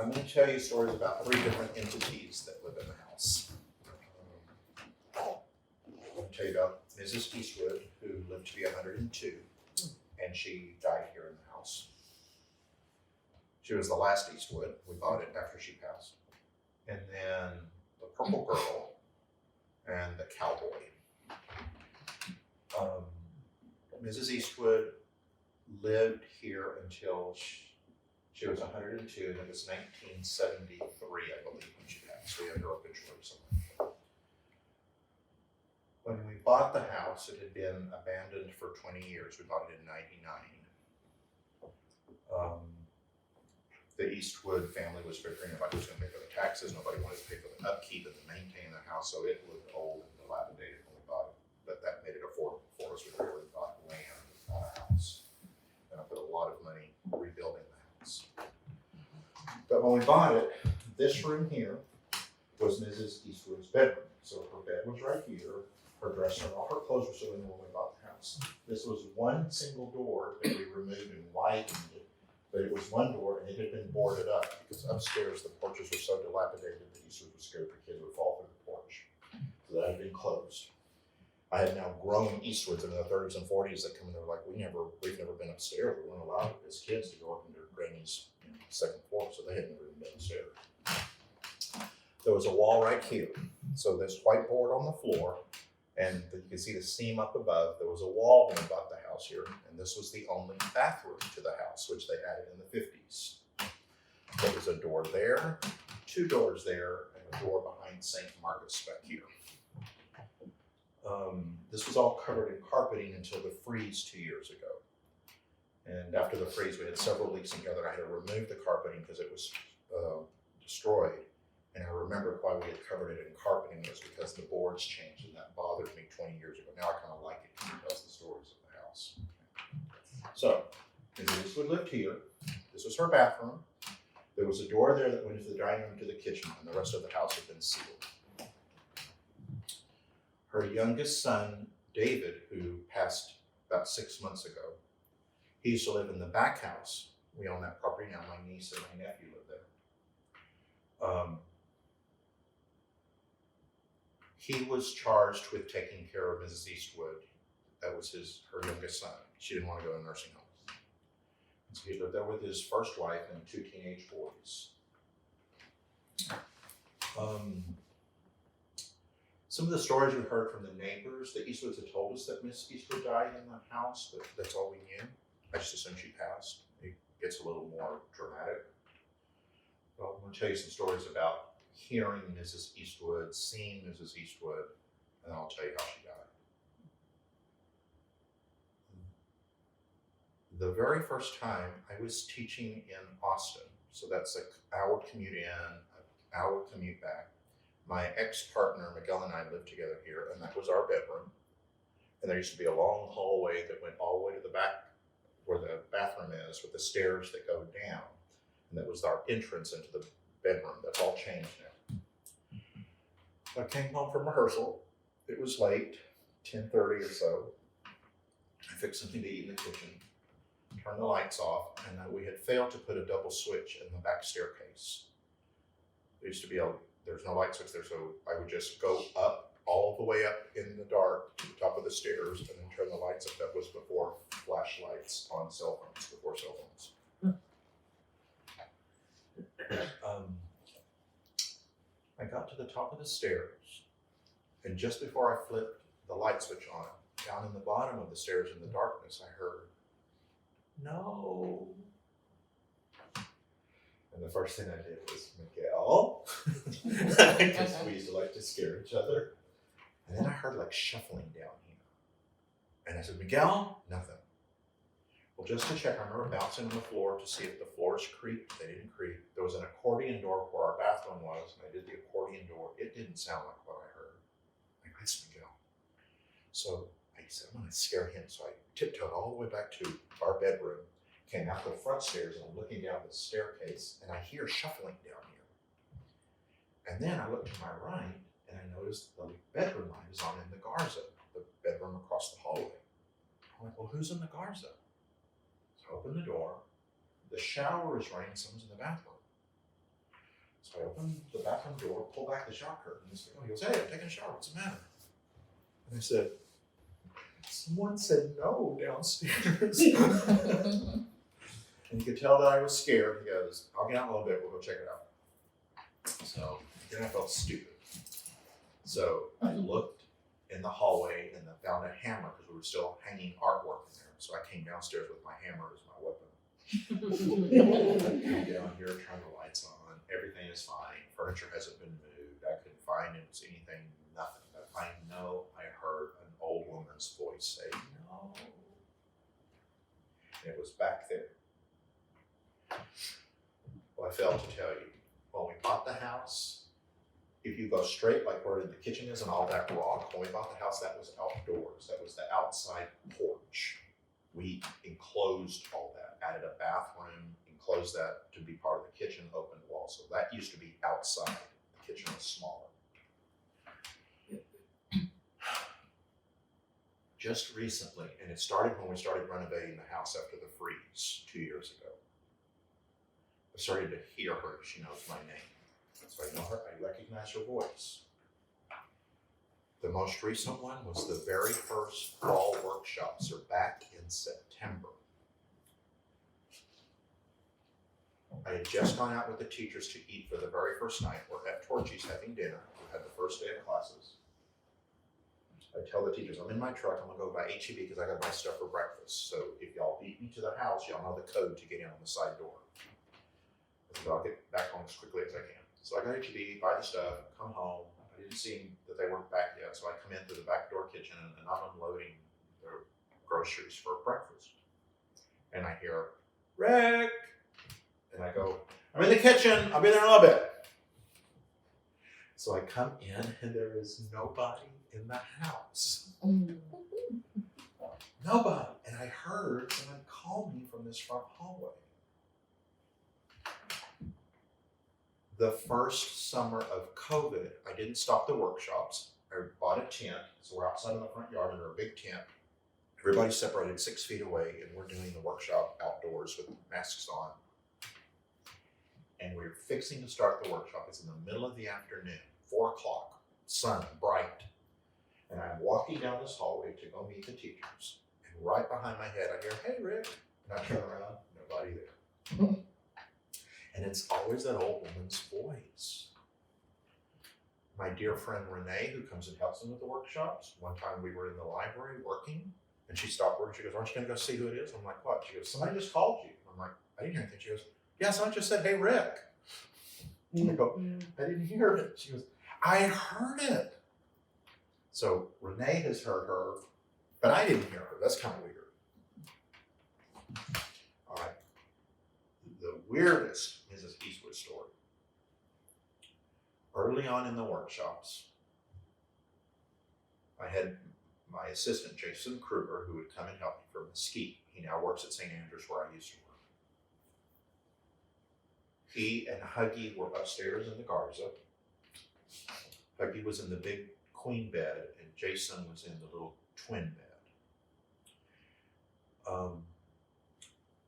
I'm going to tell you stories about 3 different entities that live in the house. I'm going to tell you about Mrs. Eastwood, who lived to be 102, and she died here in the house. She was the last Eastwood. We bought it after she passed. And then the purple girl and the cowboy. Mrs. Eastwood lived here until she was 102, and it was 1973, I believe, when she passed. We had her obituary somewhere. When we bought the house, it had been abandoned for 20 years. We bought it in '99. The Eastwood family was figuring nobody was going to pay for the taxes, nobody wanted to pay for the upkeep and to maintain the house, so it looked old and dilapidated when we bought it. But that made it affordable for us. We really bought land, not a house. And I put a lot of money rebuilding the house. But when we bought it, this room here was Mrs. Eastwood's bedroom. So her bed was right here, her dresser, and all her clothes were still in there when we bought the house. This was one single door that we removed and widened it, but it was one door and it had been boarded up because upstairs the porches were so dilapidated that Eastwood was scared the kids would fall through the porch. So that had been closed. I had now grown Eastwoods in the 30s and 40s that come in there like, we've never been upstairs. We weren't allowed as kids to go up into Granny's second floor, so they had never even been upstairs. There was a wall right here. So this whiteboard on the floor, and you can see the seam up above. There was a wall when we bought the house here, and this was the only bathroom to the house, which they added in the 50s. There was a door there, 2 doors there, and a door behind St. Margaret's back here. This was all covered in carpeting until the freeze 2 years ago. And after the freeze, we had several leaks together. I had to remove the carpeting because it was destroyed. And I remembered why we had covered it in carpeting was because the boards changed, and that bothered me 20 years ago. Now I kind of like it because it tells the stories of the house. So, Mrs. Eastwood lived here. This was her bathroom. There was a door there that went into the dining room to the kitchen, and the rest of the house had been sealed. Her youngest son, David, who passed about 6 months ago, he used to live in the back house. We own that property now. My niece and my nephew live there. He was charged with taking care of Mrs. Eastwood. That was her youngest son. She didn't want to go to nursing home. So he lived there with his first wife and 2 teenage boys. Some of the stories we heard from the neighbors, the Eastwoods had told us that Miss Eastwood died in the house, but that's all we knew. I just assumed she passed. It gets a little more dramatic. Well, I'm going to tell you some stories about hearing Mrs. Eastwood, seeing Mrs. Eastwood, and I'll tell you how she died. The very first time I was teaching in Austin, so that's an hour commute in, an hour commute back. My ex-partner, Miguel, and I lived together here, and that was our bedroom. And there used to be a long hallway that went all the way to the back where the bathroom is with the stairs that go down. And that was our entrance into the bedroom. That's all changed now. I came home from rehearsal. It was late, 10:30 or so. I fixed something to eat in the kitchen, turned the lights off, and we had failed to put a double switch in the back staircase. There used to be there's no light switch there, so I would just go up, all the way up in the dark to the top of the stairs, and then turn the lights up. That was before flashlights on cell phones, before cell phones. I got to the top of the stairs, and just before I flipped the light switch on, down in the bottom of the stairs in the darkness, I heard, "No." And the first thing I did was, "Miguel." Because we used to like to scare each other. And then I heard like shuffling down here. And I said, "Miguel?" Nothing. Well, just to check, I remember bouncing on the floor to see if the floors creaked. They didn't creak. There was an accordion door where our bathroom was, and I did the accordion door. It didn't sound like what I heard. Like, "That's Miguel." So I said, "I'm going to scare him." So I tiptoed all the way back to our bedroom, came out the front stairs, and I'm looking down the staircase, and I hear shuffling down here. And then I look to my right, and I notice the bedroom light is on in the Garza, the bedroom across the hallway. I'm like, "Well, who's in the Garza?" So I open the door. The shower is running, someone's in the bathroom. open the bathroom door, pull back the shower curtain. He goes, hey, I'm taking a shower. What's the matter? And I said, someone said no downstairs. And you could tell that I was scared. He goes, I'll get out in a little bit. We'll go check it out. So then I felt stupid. So I looked in the hallway and I found a hammer because we were still hanging artwork in there. So I came downstairs with my hammer as my weapon. I came down here, turned the lights on. Everything is fine. Furniture hasn't been moved. I couldn't find anything, nothing. But I know I heard an old woman's voice say, no. And it was back there. Well, I failed to tell you. When we bought the house, if you go straight, like where the kitchen is and all that rock, when we bought the house, that was outdoors. That was the outside porch. We enclosed all that, added a bathroom, enclosed that to be part of the kitchen, opened wall. So that used to be outside. The kitchen was smaller. Just recently, and it started when we started renovating the house after the freeze 2 years ago. I started to hear her. She knows my name. So I know her, I recognize her voice. The most recent one was the very first fall workshops are back in September. I had just gone out with the teachers to eat for the very first night. We're at Torchy's having dinner. We had the first day of classes. I tell the teachers, I'm in my truck, I'm gonna go by HEB because I gotta buy stuff for breakfast. So if y'all beat me to the house, y'all know the code to get in on the side door. So I'll get back home as quickly as I can. So I go to HEB, buy the stuff, come home. I didn't see that they weren't back yet, so I come in through the back door kitchen and I'm unloading the groceries for breakfast. And I hear, Rick! And I go, I'm in the kitchen, I'll be there in a little bit. So I come in and there is nobody in the house. Nobody. And I heard someone call me from this front hallway. The first summer of COVID, I didn't stop the workshops. I bought a tent, so we're outside in the front yard under a big tent. Everybody's separated 6 feet away, and we're doing the workshop outdoors with masks on. And we're fixing to start the workshop. It's in the middle of the afternoon, 4 o'clock, sun, bright. And I'm walking down this hallway to go meet the teachers. And right behind my head, I hear, hey, Rick. And I turn around, nobody there. And it's always that old woman's voice. My dear friend Renee, who comes and helps me with the workshops, one time we were in the library working, and she stopped working. She goes, aren't you going to go see who it is? I'm like, what? She goes, somebody just called you. I'm like, I didn't hear anything. She goes, yeah, someone just said, hey, Rick. I go, I didn't hear it. She goes, I heard it. So Renee has heard her, but I didn't hear her. That's kind of weird. All right. The weirdest is this Eastwood story. Early on in the workshops, I had my assistant, Jason Kruger, who would come and help me from Mesquite. He now works at St. Andrews where I used to work. He and Huggy were upstairs in the Garza. Huggy was in the big queen bed and Jason was in the little twin bed.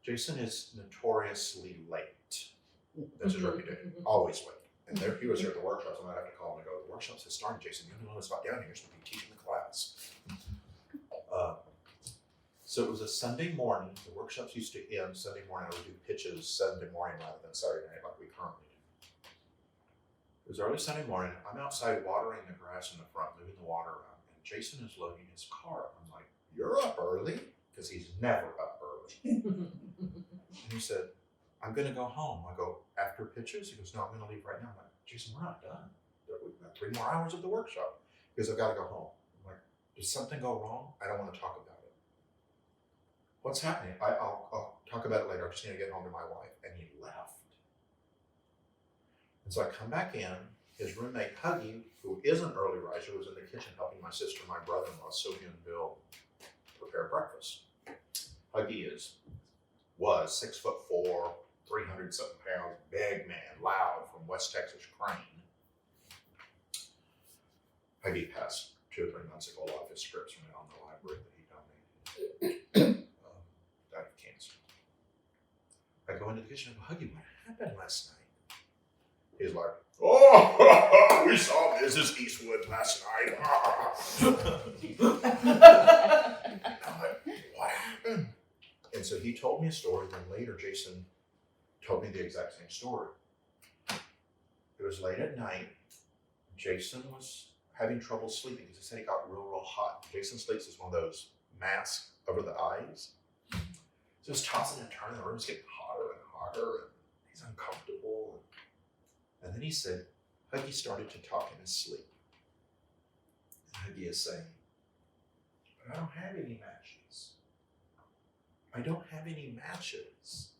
Jason is notoriously late. That's his reputation, always late. And there he was here at the workshops. I might have to call him and go, the workshops has started, Jason. You don't know what's about down here, so we'll be teaching the class. So it was a Sunday morning. The workshops used to end Sunday morning. I would do pitches Sunday morning rather than Saturday night like we currently do. It was early Sunday morning. I'm outside watering the grass in the front, moving the water around, and Jason is loading his car. I'm like, you're up early? Because he's never up early. And he said, I'm going to go home. I go, after pitches? He goes, no, I'm going to leave right now. I'm like, Jason, we're not done. We've got 3 more hours of the workshop. He goes, I've got to go home. I'm like, did something go wrong? I don't want to talk about it. What's happening? I'll talk about it later. I just need to get home to my wife. And he left. And so I come back in. His roommate, Huggy, who is an early riser, was in the kitchen helping my sister and my brother-in-law, Sylvia and Bill, prepare breakfast. Huggy was 6'4", 300-something pounds, big man, loud, from West Texas Crane. Huggy passed 2 or 3 months ago. A lot of his scripts from out in the library that he donated. Died of cancer. I go into the kitchen and go, Huggy, what happened last night? He's like, Oh, we saw Mrs. Eastwood last night. I'm like, what happened? And so he told me a story. Then later, Jason told me the exact same story. It was late at night. Jason was having trouble sleeping because he said he got real hot. Jason sleeps with one of those masks over the eyes. So he's tossing and turning. The room's getting hotter and hotter, and he's uncomfortable. And then he said, Huggy started to talk in his sleep. And Huggy is saying, but I don't have any matches. I don't have any matches.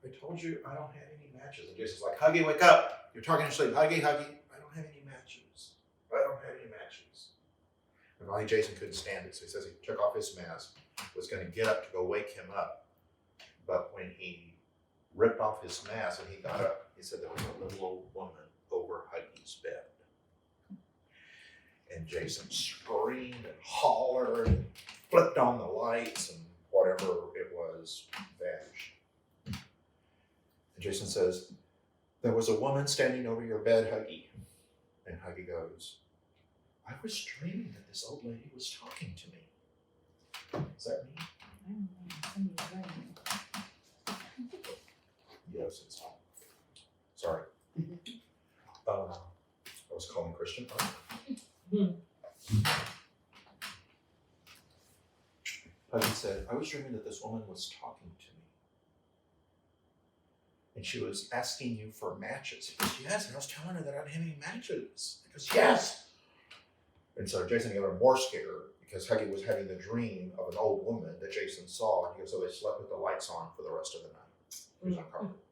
I told you I don't have any matches. And Jason's like, Huggy, wake up. You're talking in sleep. Huggy, Huggy. I don't have any matches. I don't have any matches. And finally, Jason couldn't stand it. So he says he took off his mask, was going to get up to go wake him up. But when he ripped off his mask and he got up, he said there was a little old woman over Huggy's bed. And Jason screamed and hollered and flipped on the lights, and whatever it was vanished. And Jason says, there was a woman standing over your bed, Huggy. And Huggy goes, I was dreaming that this old lady was talking to me. Is that me? I don't know. Yes, it's sorry. I was calling Christian. Huggy said, I was dreaming that this woman was talking to me. And she was asking you for matches. He goes, yes. And I was telling her that I don't have any matches. He goes, yes. And so Jason got more scared because Huggy was having the dream of an old woman that Jason saw. And he goes, so they slept with the lights on for the rest of the night. He was uncomfortable.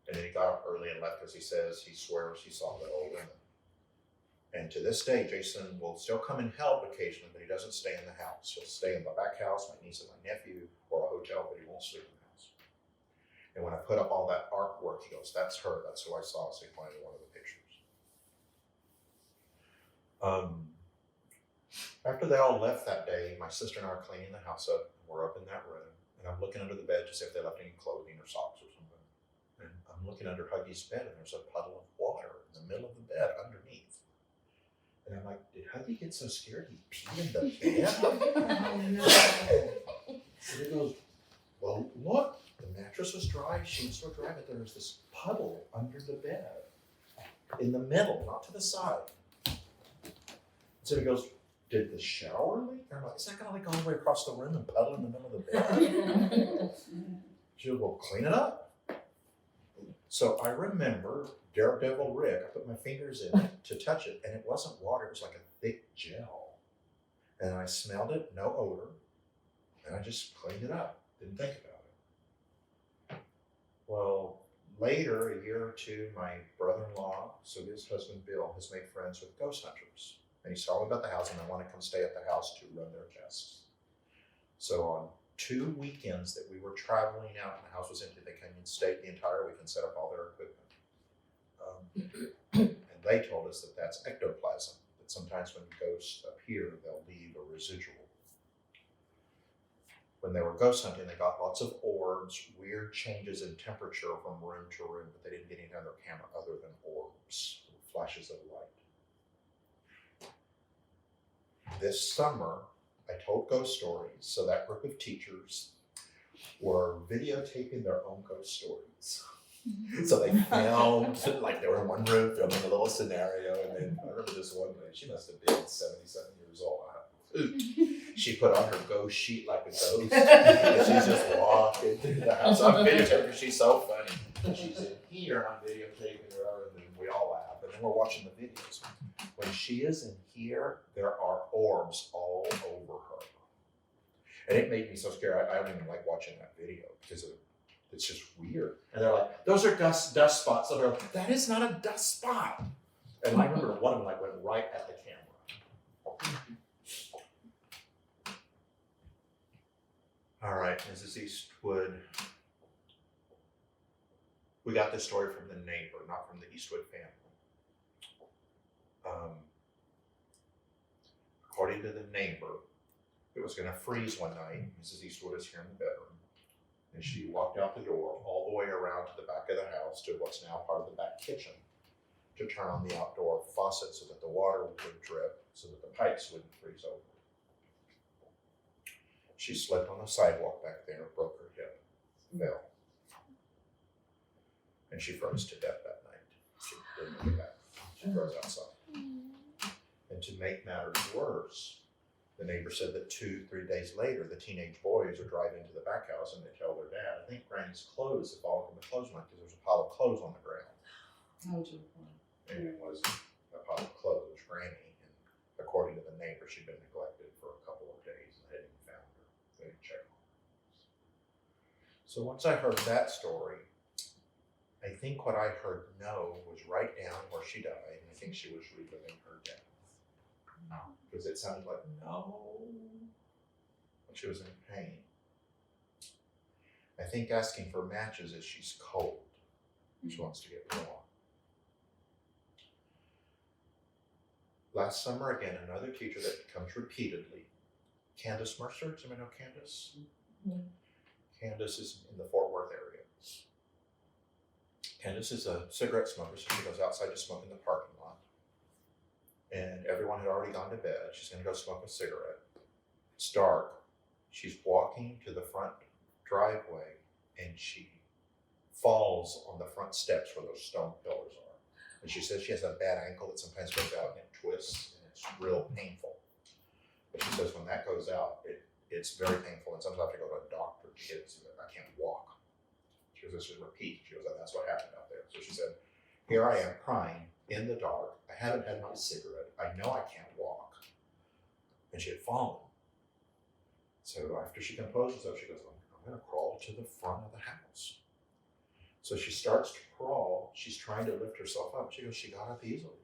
And then he got up early and left because he says he swears he saw the old woman. And to this day, Jason will still come and help occasionally, but he doesn't stay in the house. He'll stay in the back house, my niece and my nephew, or a hotel, but he won't sleep in the house. And when I put up all that artwork, he goes, that's her, that's who I saw. So he pointed to one of the pictures. After they all left that day, my sister and I are cleaning the house up. We're up in that room, and I'm looking under the bed to see if they left any clothing or socks or something. And I'm looking under Huggy's bed, and there's a puddle of water in the middle of the bed underneath. And I'm like, did Huggy get so scared he peed in the bed? Oh, no. So he goes, well, look, the mattress was dry, sheets were dry, but there was this puddle under the bed. In the middle, not to the side. So he goes, did the shower leak? And I'm like, is that going to leak all the way across the room and puddle in the middle of the bed? She'll go, clean it up. So I remember Daredevil Rick, I put my fingers in it to touch it, and it wasn't water, it was like a thick gel. And I smelled it, no odor, and I just cleaned it up, didn't think about it. Well, later, a year or two, my brother-in-law, so his husband Bill, has made friends with ghost hunters. And he's talking about the house, and they want to come stay at the house to run their tests. So on 2 weekends that we were traveling out and the house was empty, they came and stayed the entire week and set up all their equipment. And they told us that that's ectoplasm, that sometimes when ghosts appear, they'll leave a residual. When they were ghost hunting, they got lots of orbs, weird changes in temperature from room to room, but they didn't get any other camera other than orbs, flashes of light. This summer, I told ghost stories, so that group of teachers were videotaping their own ghost stories. So they filmed, like they were in one room filming a little scenario, and then I remember this one lady, she must have been 77 years old. She put on her ghost sheet like a ghost, and she's just walking through the house. I'm videotaping her, she's so funny. She's in here, and I'm videotaping her, and then we all laugh, and then we're watching the videos. When she is in here, there are orbs all over her. And it made me so scared, I don't even like watching that video, because it's just weird. And they're like, those are dust spots. So they're like, that is not a dust spot. And I remember one of them like went right at the camera. All right, Mrs. Eastwood. We got this story from the neighbor, not from the Eastwood family. According to the neighbor, it was going to freeze one night. Mrs. Eastwood is here in the bedroom. And she walked out the door all the way around to the back of the house to what's now part of the back kitchen to turn on the outdoor faucet so that the water would drip, so that the pipes wouldn't freeze over. She slipped on the sidewalk back there, broke her hip, fell. And she froze to death that night. She didn't make it back. She froze outside. And to make matters worse, the neighbor said that 2-3 days later, the teenage boys are driving to the back house and they tell their dad, I think Granny's clothes have fallen from the clothesline because there's a pile of clothes on the ground. Oh, dear God. And it wasn't a pile of clothes, it was Granny. And according to the neighbor, she'd been neglected for a couple of days and they hadn't even found her. They didn't check on her. So once I heard that story, I think what I heard no was right down where she died, and I think she was reliving her death. Because it sounded like no, like she was in pain. I think asking for matches is she's cold. She wants to get warm. Last summer, again, another teacher that comes repeatedly, Candace Mercer. Does anyone know Candace? Mm-hmm. Candace is in the Fort Worth area. Candace is a cigarette smoker, so she goes outside to smoke in the parking lot. And everyone had already gone to bed. She's going to go smoke a cigarette. It's dark. She's walking to the front driveway and she falls on the front steps where those stone pillars are. And she says she has a bad ankle that sometimes goes out and it twists and it's real painful. But she says when that goes out, it's very painful and sometimes I have to go to a doctor to get it so that I can't walk. She goes, this is repeat. She goes, and that's what happened out there. So she said, here I am crying in the dark. I haven't had my cigarette. I know I can't walk. And she had fallen. So after she composed herself, she goes, I'm going to crawl to the front of the house. So she starts to crawl. She's trying to lift herself up. She goes, she got up easily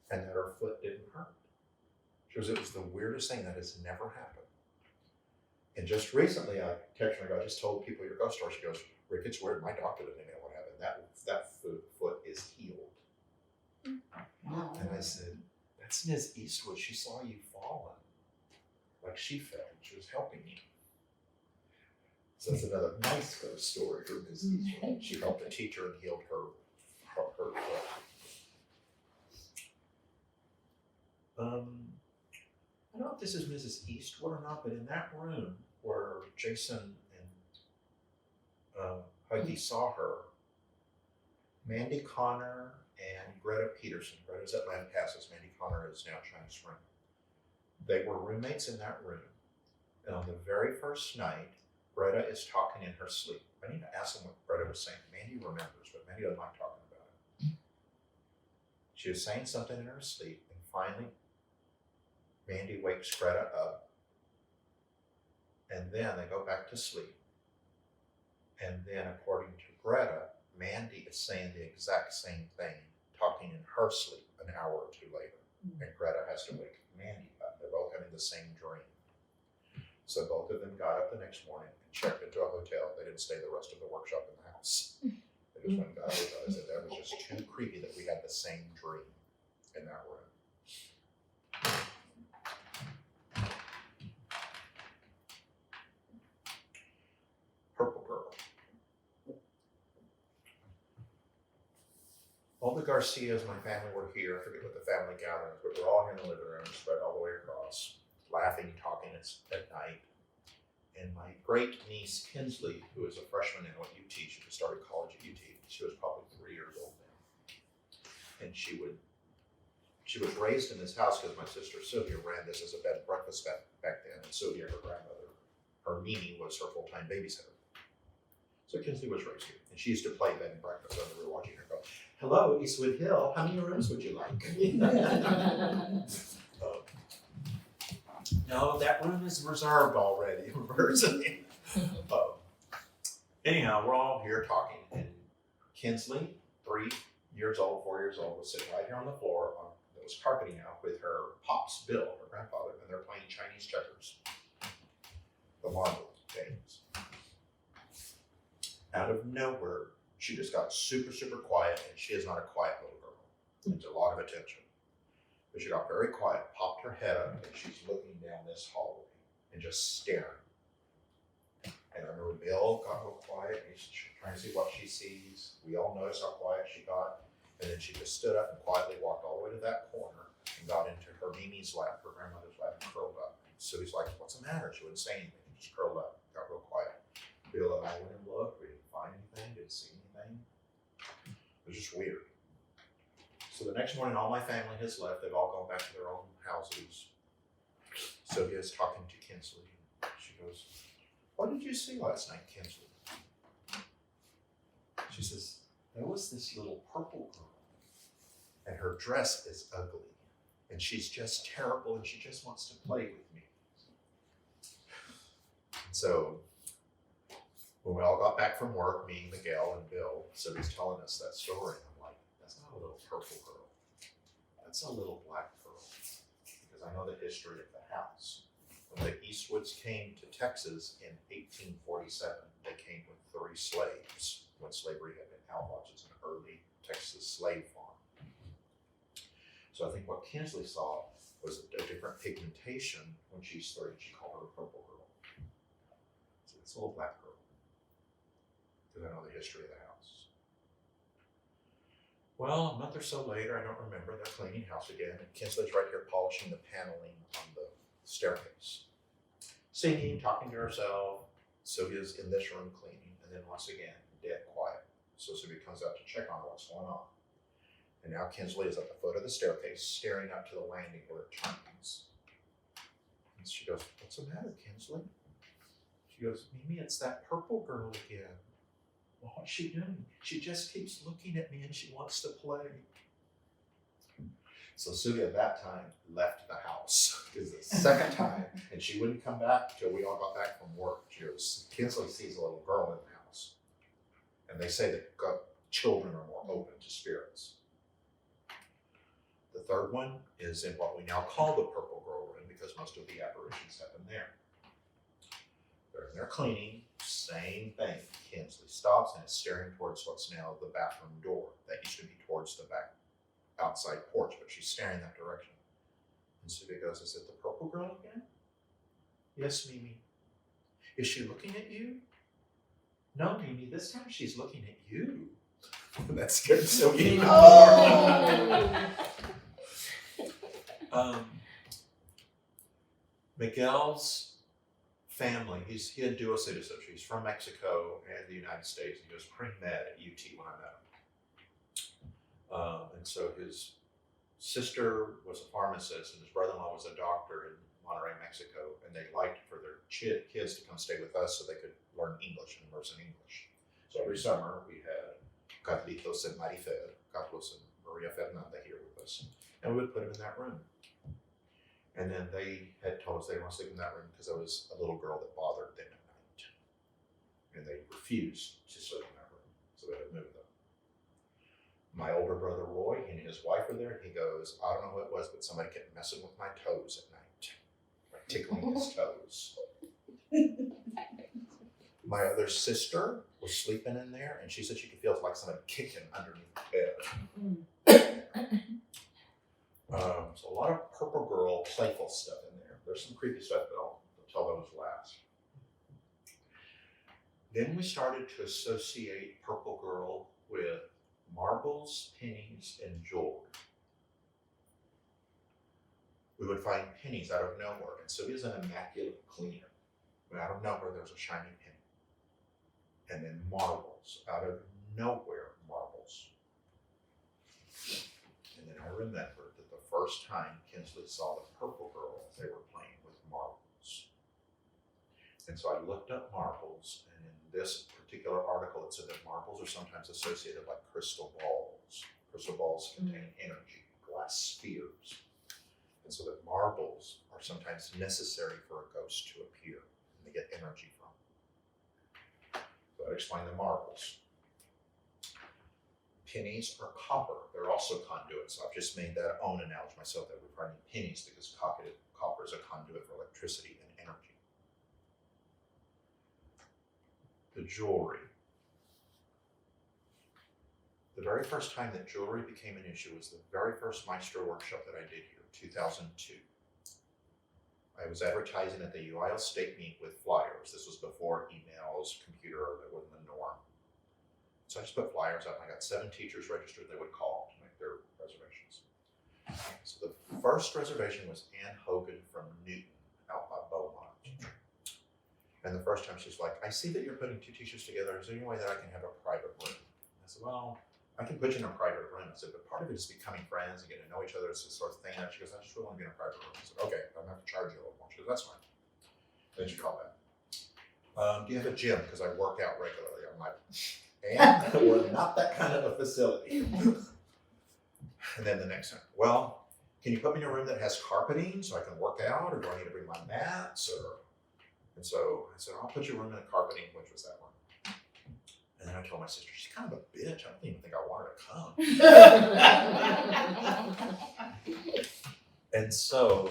and that her foot didn't hurt. She goes, it was the weirdest thing that has never happened. And just recently, I texted her and I just told people your ghost story. She goes, Rick, it's weird. My doctor didn't know what happened. That foot is healed. Wow. And I said, that's Ms. Eastwood. She saw you falling. Like she fell. She was helping you. So that's another nice ghost story for Ms. Eastwood. She helped a teacher and healed her foot. I don't know if this is Mrs. Eastwood or not, but in that room where Jason and Heidi saw her, Mandy Connor and Greta Peterson. Greta's at Lampasas. Mandy Connor is now China Spring. They were roommates in that room. And on the very first night, Greta is talking in her sleep. I need to ask them what Greta was saying. Mandy remembers, but Mandy doesn't like talking about it. She was saying something in her sleep, and finally, Mandy wakes Greta up. And then they go back to sleep. And then, according to Greta, Mandy is saying the exact same thing, talking in her sleep an hour or two later. And Greta has to wake Mandy up. They're both having the same dream. So both of them got up the next morning and checked into a hotel. They didn't stay the rest of the workshop in the house. They just went and got a hotel. They said that was just too creepy that we had the same dream in that room. Purple Girl. All the Garcias, my family, were here. I forget what the family gatherings, but we're all here in the living room, spread all the way across, laughing, talking at night. And my great niece Kinsley, who is a freshman in what UT, she just started college at UT. She was probably 3 years old then. And she was raised in this house because my sister Sylvia ran this as a bed and breakfast back then. And Sylvia, her grandmother, her Mimi, was her full-time babysitter. So Kinsley was raised here. And she used to play bed and breakfast when we were watching her go, hello, Eastwood Hill, how many rooms would you like? No, that room is reserved already. Anyhow, we're all here talking, and Kinsley, 3 years old, 4 years old, was sitting right here on the floor that was carpeting out with her pops, Bill, her grandfather, and they're playing Chinese checkers, the marble games. Out of nowhere, she just got super, super quiet, and she is not a quiet little girl. Needs a lot of attention. But she got very quiet, popped her head up, and she's looking down this hallway and just staring. And I remember Bill got real quiet, and he's trying to see what she sees. We all noticed how quiet she got. And then she just stood up and quietly walked all the way to that corner and got into her Mimi's lap, her grandmother's lap, and curled up. So he's like, what's the matter? She wouldn't say anything. She curled up, got real quiet. Bill and I went and looked. We didn't find anything, didn't see anything. It was just weird. So the next morning, all my family has left. They've all gone back to their own houses. Sylvia's talking to Kinsley. She goes, what did you see last night, Kinsley? She says, there was this little purple girl, and her dress is ugly, and she's just terrible, and she just wants to play with me. And so when we all got back from work, me, Miguel, and Bill, so he's telling us that story, and I'm like, that's not a little purple girl. That's a little black girl, because I know the history of the house. When the Eastwoods came to Texas in 1847, they came with 3 slaves when slavery had been outlawed. It's an early Texas slave farm. So I think what Kinsley saw was a different pigmentation when she's 3. She called her a purple girl. So it's a little black girl, because I know the history of the house. Well, a month or so later, I don't remember, they're cleaning house again, and Kinsley's right here polishing the paneling on the staircase. Singing, talking to herself. Sylvia's in this room cleaning, and then once again, dead quiet. So Sylvia comes out to check on what's going on. And now Kinsley is at the foot of the staircase, staring up to the landing where it turns. And she goes, what's the matter, Kinsley? She goes, Mimi, it's that purple girl again. Well, what's she doing? She just keeps looking at me and she wants to play. So Sylvia at that time left the house, because the second time, and she wouldn't come back till we all got back from work. Kinsley sees a little girl in the house. And they say that children are more open to spirits. The third one is in what we now call the purple girl room, because most of the apparitions happen there. They're in there cleaning, same thing. Kinsley stops and is staring towards what's now the bathroom door. That used to be towards the back outside porch, but she's staring that direction. And Sylvia goes, is it the purple girl again? Yes, Mimi. Is she looking at you? No, Mimi, this time she's looking at you. That scared Sylvia even more. Miguel's family, he had dual citizenship. He's from Mexico and the United States. He was pre-med at UT when I met him. And so his sister was a pharmacist and his brother-in-law was a doctor in Monterrey, Mexico, and they liked for their kids to come stay with us so they could learn English and immerse in English. So every summer we had Carlitos and Marifer, Carlos and Maria Fernanda here with us, and we would put them in that room. And then they had told us they didn't want to sleep in that room because there was a little girl that bothered them at night. And they refused to sleep in that room, so they had to move them. My older brother Roy and his wife were there, and he goes, I don't know who it was, but somebody kept messing with my toes at night, like tickling his toes. My other sister was sleeping in there, and she said she could feel like somebody kicking underneath the bed. So a lot of purple girl playful stuff in there. There's some creepy stuff, but I'll tell those last. Then we started to associate purple girl with marbles, pennies, and jewelry. We would find pennies out of nowhere, and Sylvia's an immaculate cleaner. But out of nowhere, there's a shiny penny. And then marbles, out of nowhere, marbles. And then I remembered that the first time Kinsley saw the purple girl, they were playing with marbles. And so I looked up marbles, and in this particular article, it said that marbles are sometimes associated like crystal balls. Crystal balls contain energy, glass spheres. And so that marbles are sometimes necessary for a ghost to appear, and they get energy from. So that explains the marbles. Pennies are copper. They're also conduits. So I've just made that own analogy myself that we're finding pennies because copper is a conduit for electricity and energy. The jewelry. The very first time that jewelry became an issue was the very first Maestro workshop that I did here, 2002. I was advertising at the UIL state meet with flyers. This was before emails, computer, that wasn't the norm. So I just put flyers up, and I got 7 teachers registered that would call to make their reservations. So the first reservation was Ann Hogan from Newton, out by Beaumont. And the first time she's like, I see that you're putting 2 teachers together. Is there any way that I can have a private room? I said, well, I can put you in a private room. I said, but part of it is becoming friends and getting to know each other. It's this sort of thing. And she goes, I just really want to be in a private room. I said, okay, I'm going to have to charge you a little more. She goes, that's fine. Then she called back. Do you have a gym? Because I work out regularly. I'm like, and we're not that kind of a facility. And then the next time, well, can you put me in a room that has carpeting so I can work out, or do I need to bring my mats? And so I said, I'll put you a room in carpeting, which was that one. And then I told my sister, she's kind of a bitch. I don't even think I want her to come. And so,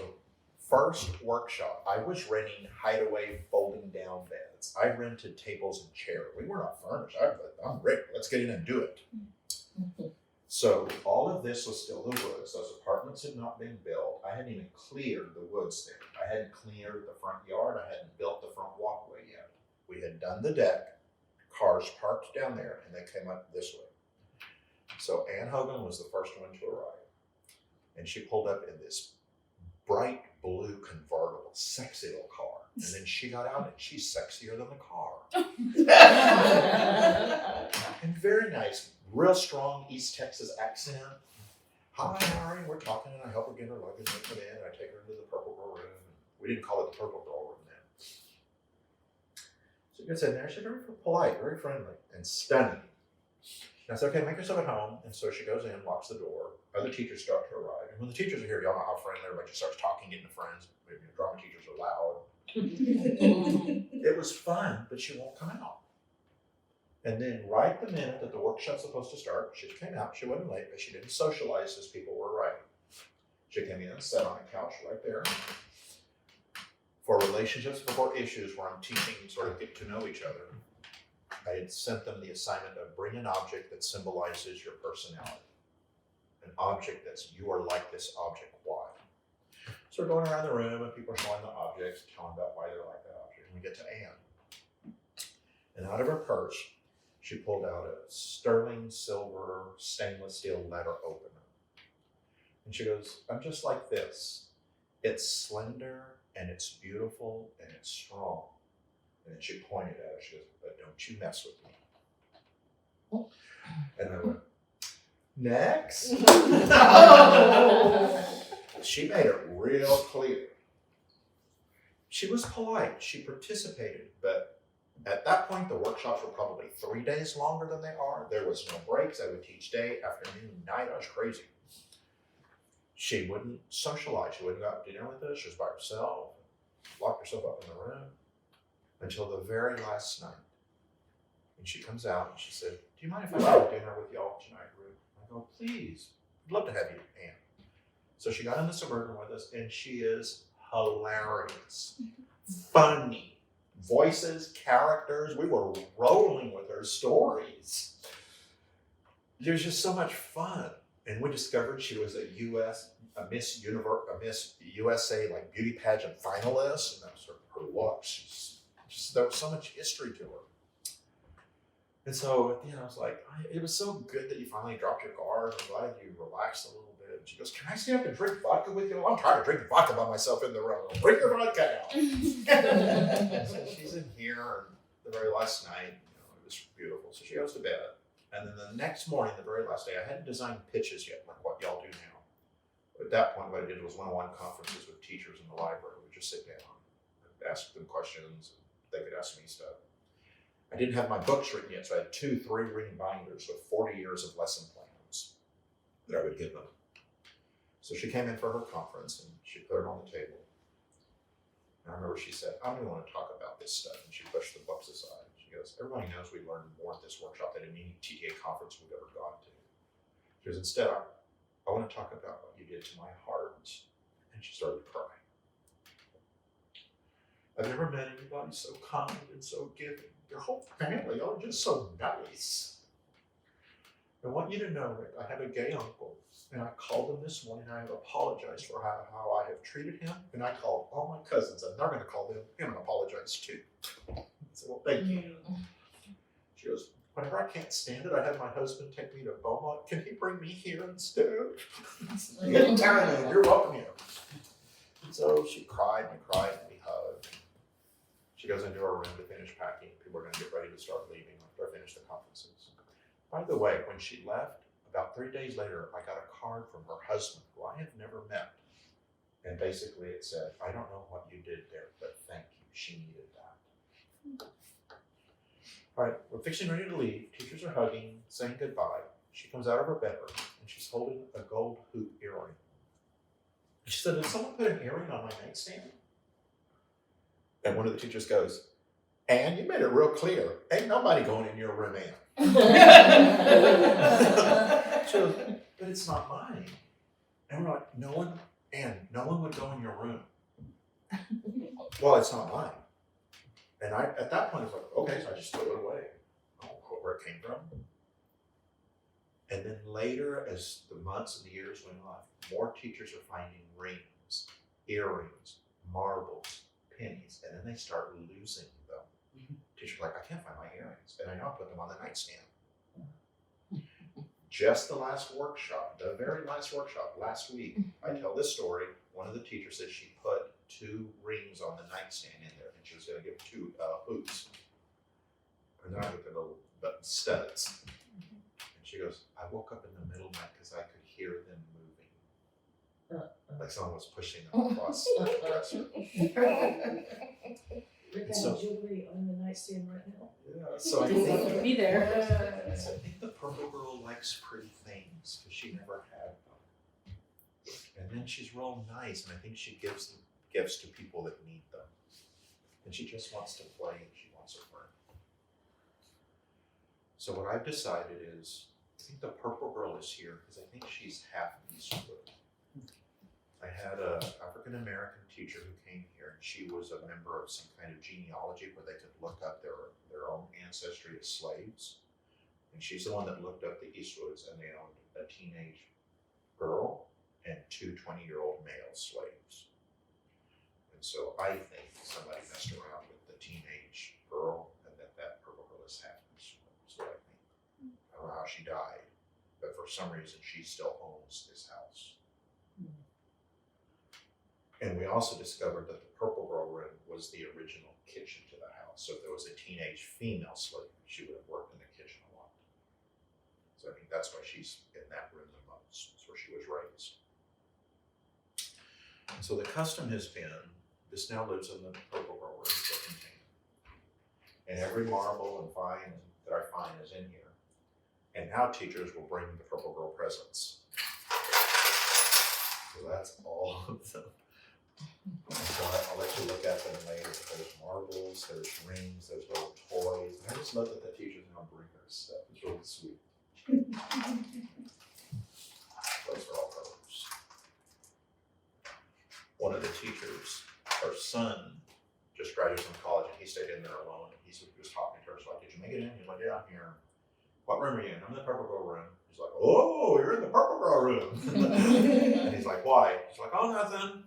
first workshop, I was renting hideaway folding down beds. I rented tables and chairs. We were not furnished. I'm ready. Let's get in and do it. So all of this was still the woods. Those apartments had not been built. I hadn't even cleared the woods there. I hadn't cleared the front yard. I hadn't built the front walkway yet. We had done the deck. Cars parked down there, and they came up this way. So Ann Hogan was the first one to arrive. And she pulled up in this bright blue convertible, sexy little car. And then she got out, and she's sexier than the car. And very nice, real strong East Texas accent. Hi, how are you? We're talking, and I help her get her luggage and put in. I take her into the Purple Girl room. We didn't call it the Purple Girl room then. So she gets in there. She's very polite, very friendly, and stunning. And I said, okay, make yourself at home. And so she goes in, locks the door. Other teachers start to arrive. And when the teachers are here, y'all know how friendly everybody just starts talking, getting friends. Maybe the drama teachers are loud. It was fun, but she won't come out. And then right the minute that the workshop's supposed to start, she came out. She wasn't late, but she didn't socialize as people were arriving. She came in and sat on a couch right there. For relationships before issues, where I'm teaching sort of get to know each other, I had sent them the assignment of bring an object that symbolizes your personality. An object that's, you are like this object, why? So we're going around the room and people are showing the objects, telling about why they're like that object. And we get to Anne. And out of her purse, she pulled out a sterling silver stainless steel letter opener. And she goes, I'm just like this. It's slender and it's beautiful and it's strong. And then she pointed at it. She goes, but don't you mess with me. And I went, next. She made it real clear. She was polite. She participated. But at that point, the workshops were probably 3 days longer than they are. There was no breaks. I would teach day, afternoon, night. I was crazy. She wouldn't socialize. She wouldn't go out to dinner with us. She was by herself. Locked herself up in the room. Until the very last night. And she comes out and she said, do you mind if I have dinner with y'all tonight, Ruth? I go, please. I'd love to have you, Anne. So she got in the Suburban with us, and she is hilarious. Funny. Voices, characters. We were rolling with her stories. It was just so much fun. And we discovered she was a Miss USA like beauty pageant finalist, and that was her looks. There was so much history to her. And so at the end, I was like, it was so good that you finally dropped your guard. I'm glad you relaxed a little bit. And she goes, can I stay up and drink vodka with you? I'm trying to drink vodka by myself in the room. Bring your vodka out. So she's in here, and the very last night, it was beautiful. So she goes to bed. And then the next morning, the very last day, I hadn't designed pitches yet, like what y'all do now. But at that point, what I did was one-on-one conferences with teachers in the library. We just sit down, ask them questions, and they could ask me stuff. I didn't have my books written yet, so I had 2 3-ring binders with 40 years of lesson plans that I would give them. So she came in for her conference, and she put it on the table. And I remember she said, I don't even want to talk about this stuff. And she pushed the books aside. She goes, everybody knows we learned more at this workshop than any TTA conference we've ever gone to. She goes, instead, I want to talk about what you did to my heart. And she started to cry. I've never met anybody so kind and so giving. Your whole family are just so nice. I want you to know, Rick, I have a gay uncle, and I called him this morning. I have apologized for how I have treated him, and I called all my cousins, and they're going to call him and apologize too. I said, well, thank you. She goes, whenever I can't stand it, I have my husband take me to Beaumont. Can he bring me here instead? Anytime, you're welcome here. And so she cried and cried, and we hugged. She goes into her room to finish packing. People are going to get ready to start leaving after I finish the conferences. By the way, when she left, about 3 days later, I got a card from her husband, who I have never met. And basically it said, I don't know what you did there, but thank you. She needed that. All right, we're fixing ready to leave. Teachers are hugging, saying goodbye. She comes out of her bedroom, and she's holding a gold hoop earring. She said, did someone put an earring on my nightstand? And one of the teachers goes, Ann, you made it real clear. Ain't nobody going in your room, Ann. She goes, but it's not mine. And we're like, no one would go in your room. Well, it's not mine. And I, at that point, I was like, okay, so I just threw it away. I don't know where it came from. And then later, as the months and the years went on, more teachers are finding rings, earrings, marbles, pennies, and then they start losing them. Teachers are like, I can't find my earrings. And I know I put them on the nightstand. Just the last workshop, the very last workshop, last week, I tell this story. One of the teachers said she put 2 rings on the nightstand in there, and she was going to give 2 hoops. And then I looked at the little studs. And she goes, I woke up in the middle of the night because I could hear them moving. Like someone was pushing them across the dresser. Rick So- has jewelry on the nightstand right now. Yeah, so I think, Be there. so I think the purple girl likes pretty things because she never had them. And then she's real nice, and I think she gives them gifts to people that need them. And she just wants to play, and she wants her friend. So what I've decided is, I think the purple girl is here because I think she's half Eastwood. I had an African-American teacher who came here, and she was a member of some kind of genealogy where they could look up their own ancestry as slaves. And she's the one that looked up the Eastwoods, and they owned a teenage girl and 2 20-year-old male slaves. And so I think somebody messed around with the teenage girl, and that purple girl is half Eastwood. That's what I think. I don't know how she died, but for some reason she still owns this house. And we also discovered that the purple girl room was the original kitchen to the house. So if there was a teenage female slave, she would have worked in the kitchen a lot. So I think that's why she's in that room the most. It's where she was raised. And so the custom has been, this now lives in the purple girl room, the container. And every marble and fine that I find is in here. And now teachers will bring the purple girl presents. So that's all of them. So I'll let you look at them later. There's marbles, there's rings, there's little toys. And I just love that the teachers now bring their stuff. It's really sweet. Those are all hers. One of the teachers, her son, just graduated from college, and he stayed in there alone. And he was talking to her. So like, did you make it in? He's like, yeah, I'm here. What room are you in? I'm in the purple girl room. He's like, oh, you're in the purple girl room. And he's like, why? She's like, oh, nothing.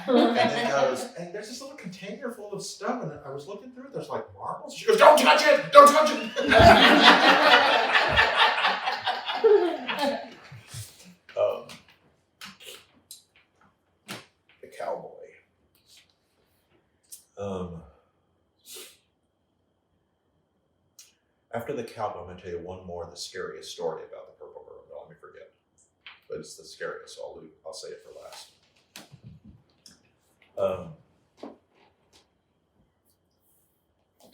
And then goes, and there's this little container full of stuff, and I was looking through it, there's like marbles. She goes, don't touch it! Don't touch it! The cowboy. After the cowboy, I'm going to tell you one more, the scariest story about the purple girl. Don't let me forget. But it's the scariest, so I'll say it for last.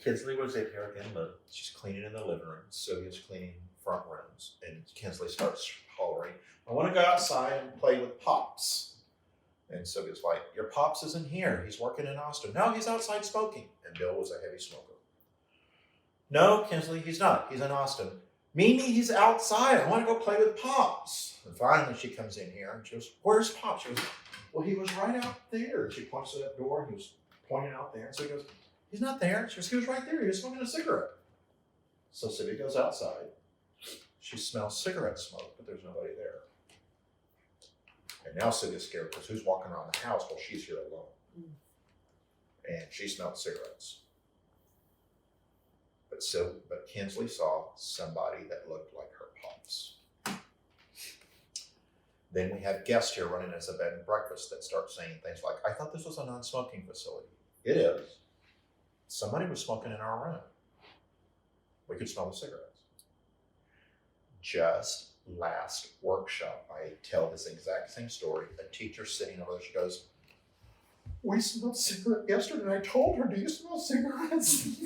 Kinsley was in here again, but she's cleaning in the living room. Sylvia's cleaning front rooms, and Kinsley starts hollering, I want to go outside and play with Pops. And Sylvia's like, your Pops isn't here. He's working in Austin. No, he's outside smoking. And Bill was a heavy smoker. No, Kinsley, he's not. He's in Austin. Mimi, he's outside. I want to go play with Pops. And finally she comes in here and she goes, where's Pops? She goes, well, he was right out there. She points to that door and he was pointing out there. So he goes, he's not there. She goes, he was right there. He was smoking a cigarette. So Sylvia goes outside. she smells cigarette smoke, but there's nobody there. And now Sylvia's scared because who's walking around the house while she's here alone? And she smelled cigarettes. But Kinsley saw somebody that looked like her pops. Then we have guests here running as a bed and breakfast that start saying things like, I thought this was a non-smoking facility. It is. Somebody was smoking in our room. We could smell the cigarettes. Just last workshop, I tell this exact same story. A teacher sitting over there, she goes, we smelled cigarette yesterday, and I told her, do you smell cigarettes?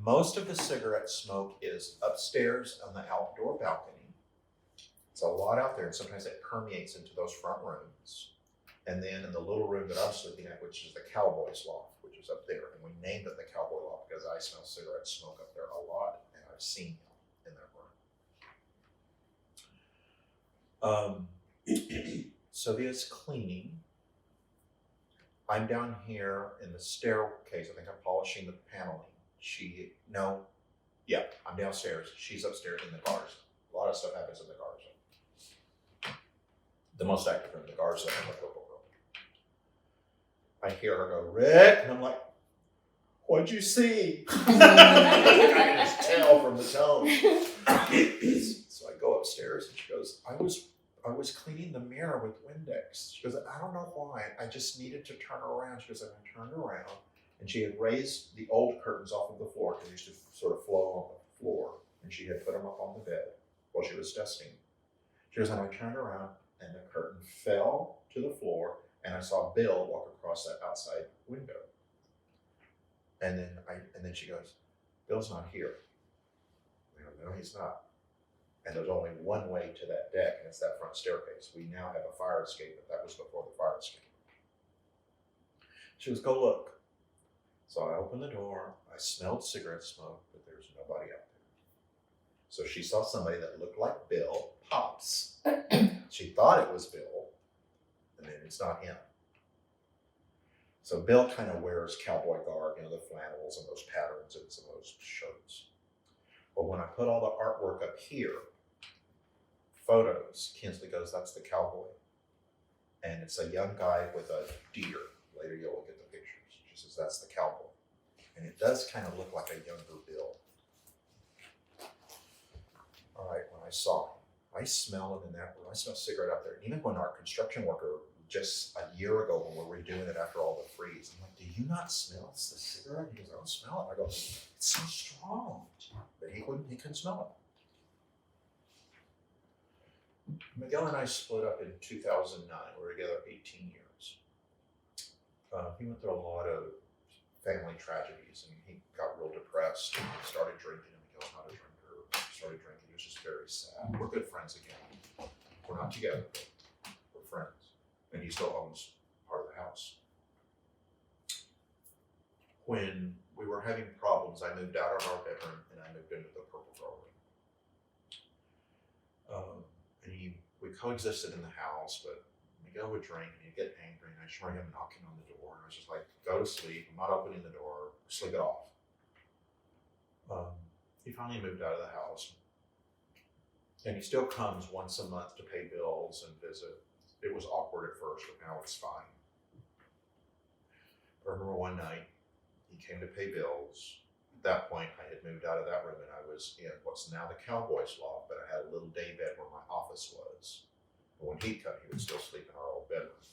Most of the cigarette smoke is upstairs on the outdoor balcony. It's a lot out there, and sometimes it permeates into those front rooms. And then in the little room that I'm sleeping at, which is the Cowboys Loft, which is up there. And we named it the Cowboy Loft because I smell cigarette smoke up there a lot, and I've seen him in that room. Sylvia's cleaning. I'm down here in the staircase. I think I'm polishing the paneling. I'm downstairs. She's upstairs in the garden. A lot of stuff happens in the garden. The most active room in the garden and the purple room. I hear her go, Rick, and I'm like, what'd you see? I can just tell from the tone. So I go upstairs and she goes, I was cleaning the mirror with Windex. She goes, I don't know why. I just needed to turn around. She goes, and I turned around and she had raised the old curtains off of the floor because they used to sort of flow on the floor. And she had put them up on the bed while she was dusting. She goes, and I turned around and the curtain fell to the floor and I saw Bill walk across that outside window. And then she goes, Bill's not here. I go, no, he's not. And there's only one way to that deck, and it's that front staircase. We now have a fire escape, but that was before the fire escape. She goes, go look. So I opened the door, I smelled cigarette smoke, but there's nobody out there. So she saw somebody that looked like Bill, Pops. She thought it was Bill, and then it's not him. So Bill kind of wears cowboy garb, the flannels and those patterns and some of those shirts. But when I put all the artwork up here, photos, Kinsley goes, that's the cowboy. And it's a young guy with a deer. Later you'll look at the pictures. She says, that's the cowboy. And it does kind of look like a younger Bill. All right, when I saw him, I smell it in that room. I smell cigarette out there. And even when our construction worker, just a year ago when we were redoing it after all the freeze, I'm like, do you not smell the cigarette? He goes, I don't smell it. I go, it's so strong. But he couldn't smell it. Miguel and I split up in 2009. We were together 18 years. He went through a lot of family tragedies and he got real depressed and started drinking. And Miguel's not a drinker. He started drinking. He was just very sad. We're good friends again. We're not together, but we're friends. And he still owns part of the house. When we were having problems, I moved out of our bedroom and I moved into the purple girl room. We coexisted in the house, but Miguel would drink and he'd get angry and I just heard him knocking on the door. And I was just like, go to sleep. I'm not opening the door. Sleep it off. He finally moved out of the house. And he still comes once a month to pay bills and visit. It was awkward at first, but now it's fine. I remember one night, he came to pay bills. At that point, I had moved out of that room and I was in what's now the Cowboys Loft, but I had a little day bed where my office was. And when he'd come, he would still sleep in our old bedroom.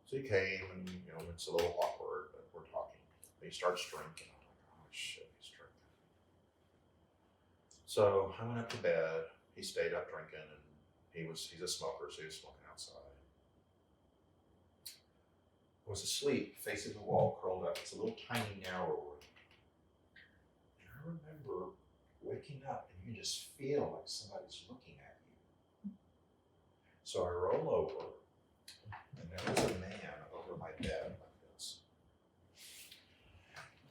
So he came and, it's a little awkward, but we're talking. And he starts drinking. I'm like, oh shit, he's drinking. So I went up to bed. He stayed up drinking and he's a smoker, so he was smoking outside. I was asleep, facing the wall, curled up. It's a little tiny, narrow room. And I remember waking up and you can just feel like somebody's looking at you. So I roll over, and there was a man over my bed like this.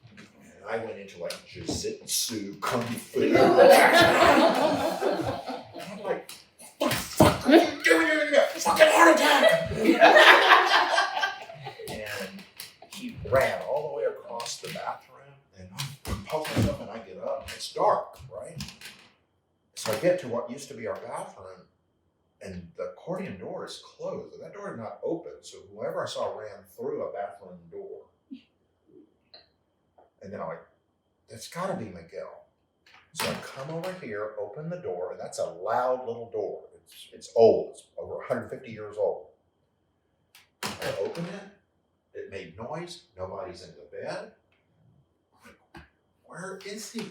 And I went into like jiu-jitsu, kung fu. And I'm like, what the fuck are you doing in here? Fucking heart attack! And he ran all the way across the bathroom and I composed myself. dark, right? So I get to what used to be our bathroom, and the accordion door is closed, and that door is not open. So whoever I saw ran through a bathroom door. And then I'm like, that's gotta be Miguel. So I come over here, open the door, and that's a loud little door. It's old, it's over 150 years old. I open it, it made noise, nobody's in the bed. I'm like, where is he?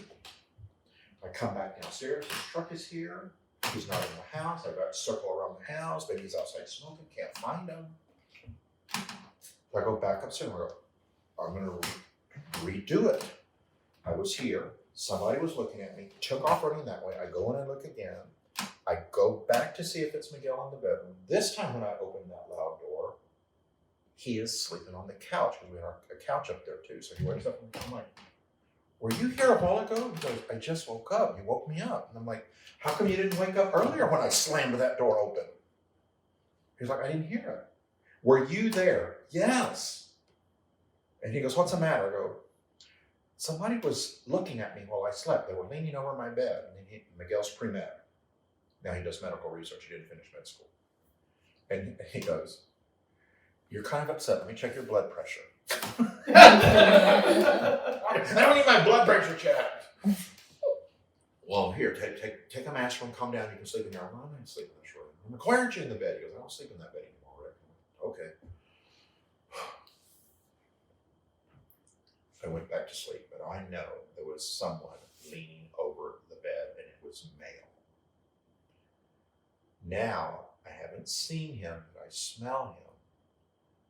I come back downstairs, his truck is here, he's not in the house, I've got to circle around the house, maybe he's outside smoking, can't find him. So I go back upstairs and I go, I'm gonna redo it. I was here, somebody was looking at me, took off running that way, I go in and look again. I go back to see if it's Miguel in the bedroom. This time when I open that loud door, he is sleeping on the couch, because we had a couch up there too. So he wakes up and I'm like, were you here a while ago? He goes, I just woke up, you woke me up. And I'm like, how come you didn't wake up earlier when I slammed that door open? He's like, I didn't hear it. Were you there? Yes. And he goes, what's the matter? I go, somebody was looking at me while I slept. They were leaning over my bed. And Miguel's pre-med. Now he does medical research. He didn't finish med school. And he goes, you're kind of upset. Let me check your blood pressure. I don't need my blood pressure checked. Well, here, take a aspirin, calm down. You can sleep in your room. I'm not sleeping in this room. I'm like, why aren't you in the bed? He goes, I don't sleep in that bed anymore, Rick. Okay. I went back to sleep, but I know there was someone leaning over the bed, and it was male. Now, I haven't seen him, but I smell him.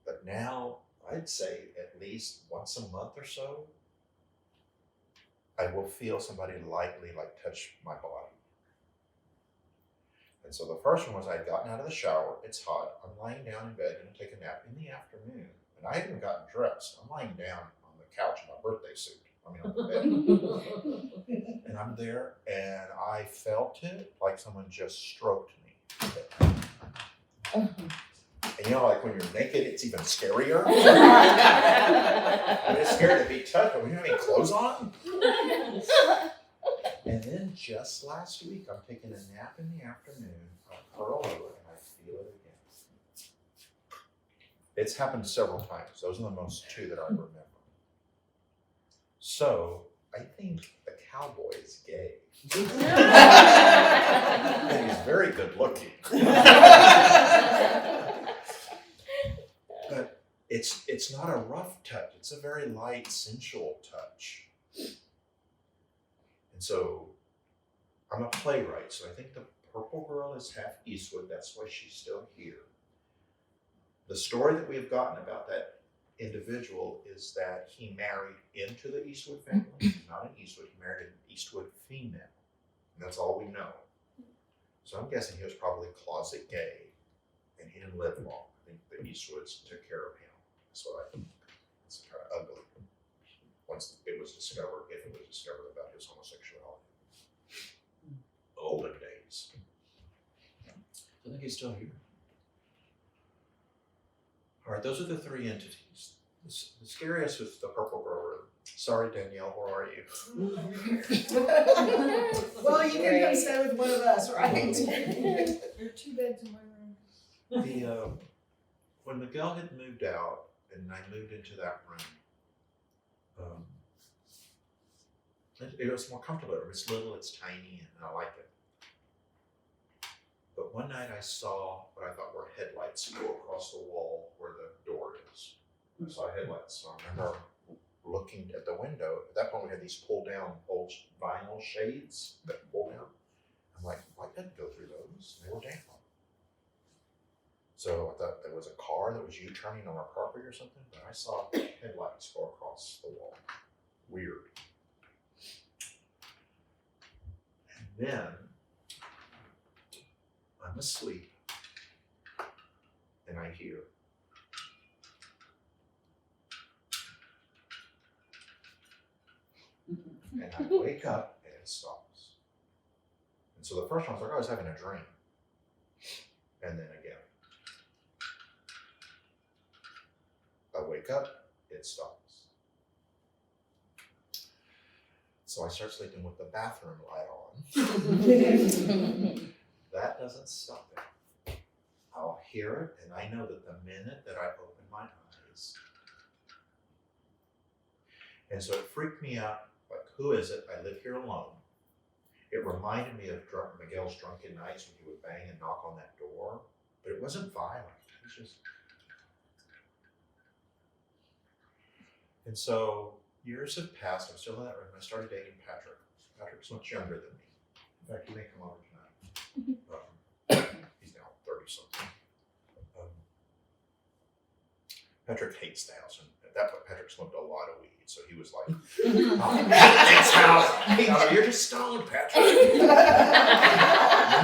But now, I'd say at least once a month or so, I will feel somebody lightly touch my body. And so the first one was I'd gotten out of the shower, it's hot, I'm lying down in bed, gonna take a nap in the afternoon, and I hadn't gotten dressed. I'm lying down on the couch in my birthday suit. I mean, on the bed. And I'm there, and I felt it like someone just stroked me. And you know, like when you're naked, it's even scarier. I'm just scared to be touched, but we don't have any clothes on. And then just last week, I'm taking a nap in the afternoon, I curl over, and I feel it again. It's happened several times. Those are the most two that I remember. So I think the cowboy is gay. And he's very good looking. But it's not a rough touch. It's a very light, sensual touch. And so I'm a playwright, so I think the purple girl is half Eastwood. That's why she's still here. The story that we have gotten about that individual is that he married into the Eastwood family. He's not an Eastwood, he married an Eastwood female. And that's all we know. So I'm guessing he was probably closet gay, and he didn't live long. I think the Eastwoods took care of him. That's what I think. It's kind of ugly. Once it was discovered, if it was discovered about his homosexuality. Olden days. I think he's still here. All right, those are the three entities. The scariest was the purple girl. Sorry, Danielle, where are you? Well, you can come stay with one of us, right? There are 2 beds in my room. When Miguel had moved out and I moved into that room, it was more comfortable. It's little, it's tiny, and I like it. But one night I saw what I thought were headlights go across the wall where the door is. I saw headlights, so I remember looking at the window. At that point, we had these pull-down old vinyl shades that pull down. I'm like, light didn't go through those. They were down. So I thought there was a car that was U-turning on our property or something, but I saw headlights go across the wall. Weird. And then I'm asleep, and I hear, and I wake up, and it stops. And so the first one I was like, I was having a dream. And then again. I wake up, it stops. So I start sleeping with the bathroom light on. That doesn't stop it. I'll hear it, and I know that the minute that I open my eyes, and so it freaked me out. Like, who is it? I live here alone. It reminded me of Miguel's drunken nights when he would bang and knock on that door, but it wasn't violent. It was just. And so years have passed. I'm still in that room. I started dating Patrick. Patrick's much younger than me. In fact, he may come over tonight. He's now 30 something. Patrick hates the house, and at that point, Patrick smoked a lot of weed. So he was like, "This house, you're just stoned, Patrick."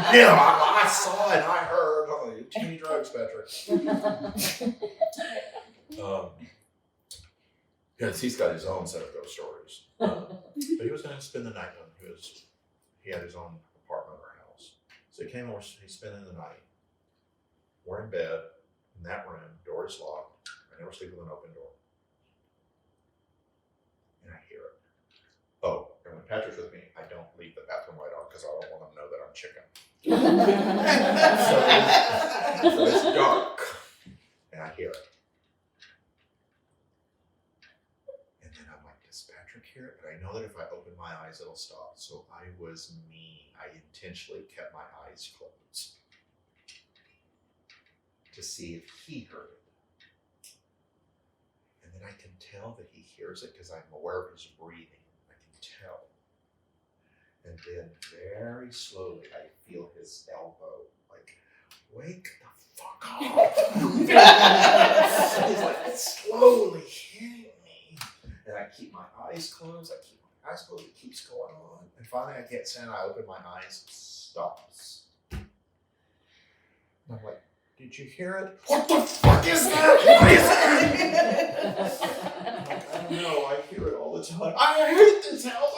Yeah, I saw and I heard. Oh, you too many drugs, Patrick. Because he's got his own set of ghost stories. But he was going to spend the night when he had his own apartment or house. So he came over, he's spending the night. We're in bed in that room, door is locked. I never sleep with an open door. And I hear it. Oh, and when Patrick's with me, I don't leave the bathroom light on because I don't want him to know that I'm chicken. So it's dark. And I hear it. And then I'm like, does Patrick hear it? But I know that if I open my eyes, it'll stop. So I was mean. I intentionally kept my eyes closed to see if he heard it. And then I can tell that he hears it because I'm aware of his breathing. I can tell. And then very slowly I feel his elbow like, wake the fuck up. He's like slowly hitting me. And I keep my eyes closed. It keeps going on. And finally I get sent. I open my eyes. Stops. And I'm like, did you hear it? What the fuck is that? What is it? I don't know. I hear it all the time. I hate this house.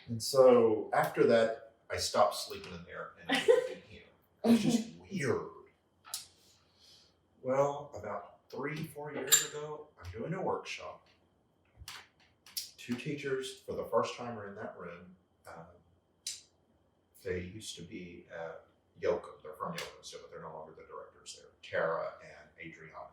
And so after that, I stopped sleeping in there and I moved in here. It was just weird. Well, about 3-4 years ago, I'm doing a workshop. 2 teachers for the first time are in that room. They used to be at Yoakum. They're from Yoakum still, but they're no longer the directors there. Tara and Adriana.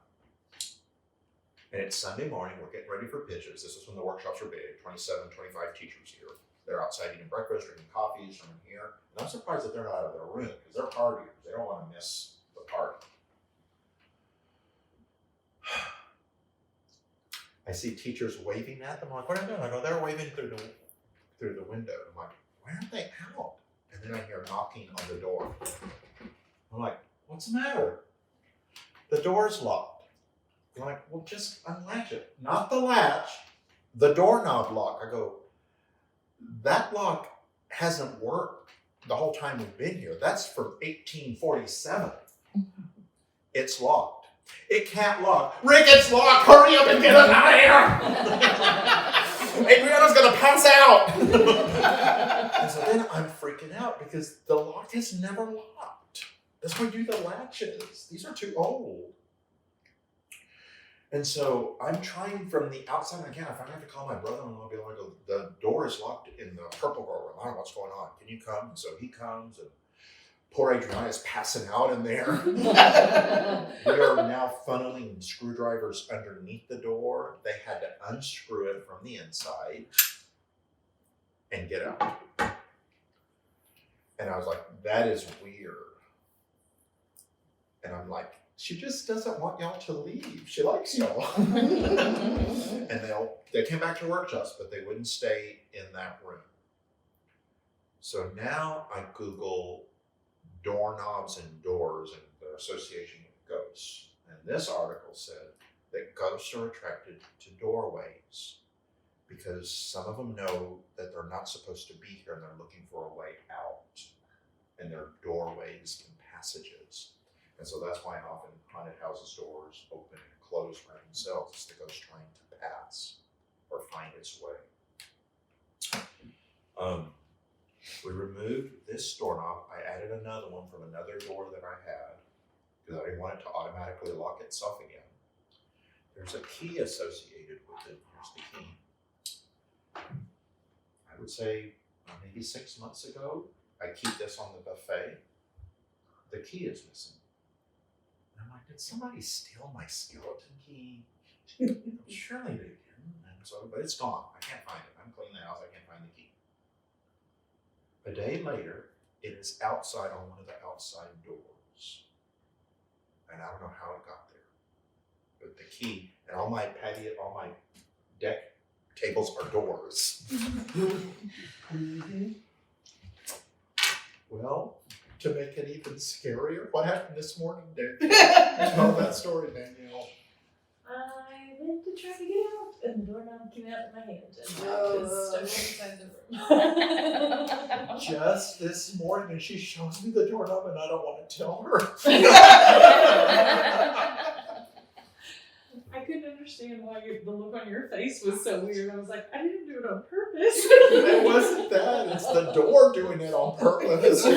And it's Sunday morning. We're getting ready for pitches. This is when the workshops are big. 27, 25 teachers here. They're outside eating breakfast, drinking coffees from here. And I'm surprised that they're not out of their room because they're partiers. They don't want to miss the party. I see teachers waving at them. I'm like, what are they doing? I go, they're waving through the window. I'm like, why aren't they out? And then I hear knocking on the door. I'm like, what's the matter? The door's locked. I'm like, well, just unlatch it. Not the latch, the doorknob lock. I go, that lock hasn't worked the whole time we've been here. That's from 1847. It's locked. It can't lock. Rick, it's locked. Hurry up and get us out of here. Adriana's going to pass out. And so then I'm freaking out because the lock has never locked. That's why you do the latches. These are too old. And so I'm trying from the outside again. I finally have to call my brother-in-law and be like, the door is locked in the purple girl room. I don't know what's going on. Can you come? And so he comes and poor Adriana is passing out in there. We are now funneling screwdrivers underneath the door. They had to unscrew it from the inside and get out. And I was like, that is weird. And I'm like, she just doesn't want y'all to leave. She likes y'all. And they came back to workshops, but they wouldn't stay in that room. So now I Google doorknobs and doors and their association with ghosts. And this article said that ghosts are attracted to doorways because some of them know that they're not supposed to be here and they're looking for a way out. And they're doorways and passages. And so that's why often haunted houses' doors open and close by themselves. It's the ghost trying to pass or find its way. We removed this doorknob. I added another one from another door that I had because I didn't want it to automatically lock itself again. there's a key associated with it. Here's the key. I would say maybe 6 months ago, I keep this on the buffet. The key is missing. And I'm like, did somebody steal my skeleton key? Surely they didn't. And so, but it's gone. I can't find it. I'm cleaning the house. I can't find the key. A day later, it is outside on one of the outside doors. And I don't know how it got there. But the key, and all my patio, all my deck tables are doors. Well, to make it even scarier, what happened this morning, Dick? Tell that story, Danielle. I went to try to get out, and the doorknob came out in my hand, and I was stuck inside the room. Just this morning, and she shows me the doorknob, and I don't want to tell her. I couldn't understand why the look on your face was so weird. I was like, I didn't do it on purpose. It wasn't that. It's the door doing it on purpose. All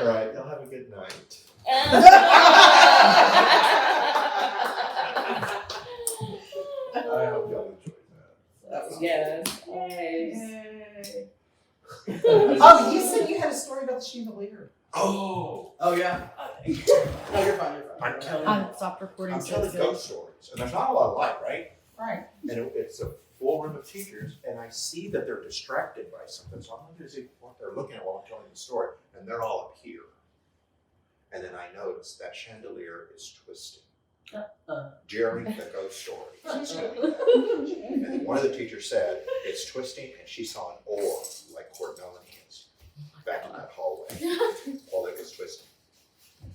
right, y'all have a good night. I hope y'all enjoyed that. That was Yes. Yay. Oh, you said you had a story about the chandelier. Oh, Yeah. No, you're fine. You're fine. I'm telling I stopped recording. I'm telling ghost stories, and there's not a lot of light, right? Right. And it's a full room of teachers, and I see that they're distracted by something, so I'm looking to see what they're looking at while I'm telling the story, and they're all up here. And then I notice that chandelier is twisting. Jeremy, the ghost story, is doing that. And then one of the teachers said, it's twisting, and she saw an orb like Cordell and hands back in that hallway while it was twisting. And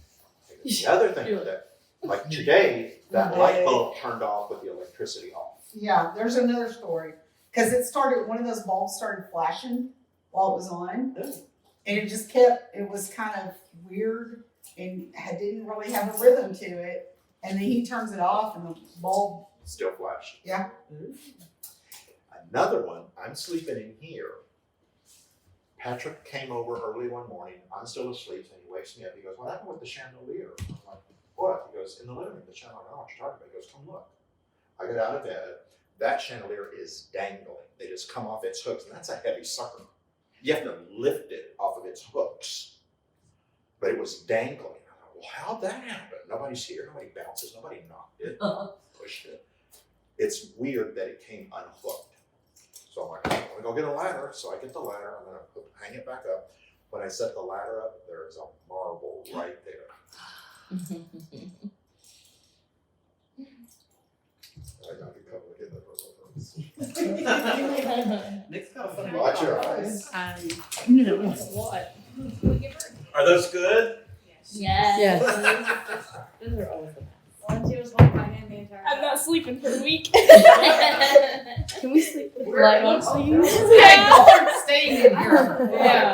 the other thing that, like today, that light bulb turned off with the electricity off. Yeah, there's another story. Because it started, one of those bulbs started flashing while it was on. And it just kept, it was kind of weird and didn't really have a rhythm to it. And then he turns it off and the bulb. Still flashing. Yeah. Another one, I'm sleeping in here. Patrick came over early one morning. I'm still asleep, and he wakes me up. He goes, what happened with the chandelier? I'm like, what? He goes, in the living room, the chandelier. I don't know what you're talking about. He goes, come look. I get out of bed. That chandelier is dangling. They just come off its hooks, and that's a heavy sucker. You have to lift it off of its hooks. But it was dangling. I thought, well, how'd that happen? Nobody's here. Nobody bounces. Nobody knocked it. Pushed it. It's weird that it came unhooked. So I'm like, I'm gonna go get a ladder. So I get the ladder. I'm gonna hang it back up. When I set the ladder up, there's a marble right there. I got a couple of kids. Nick's got a funny Watch your eyes. No. What? Are those good? Yes. Those are always the best. Once he was like my hand the entire I'm not sleeping for a week. Can we sleep with the light on, please? Hey, y'all are staying in here. Yeah.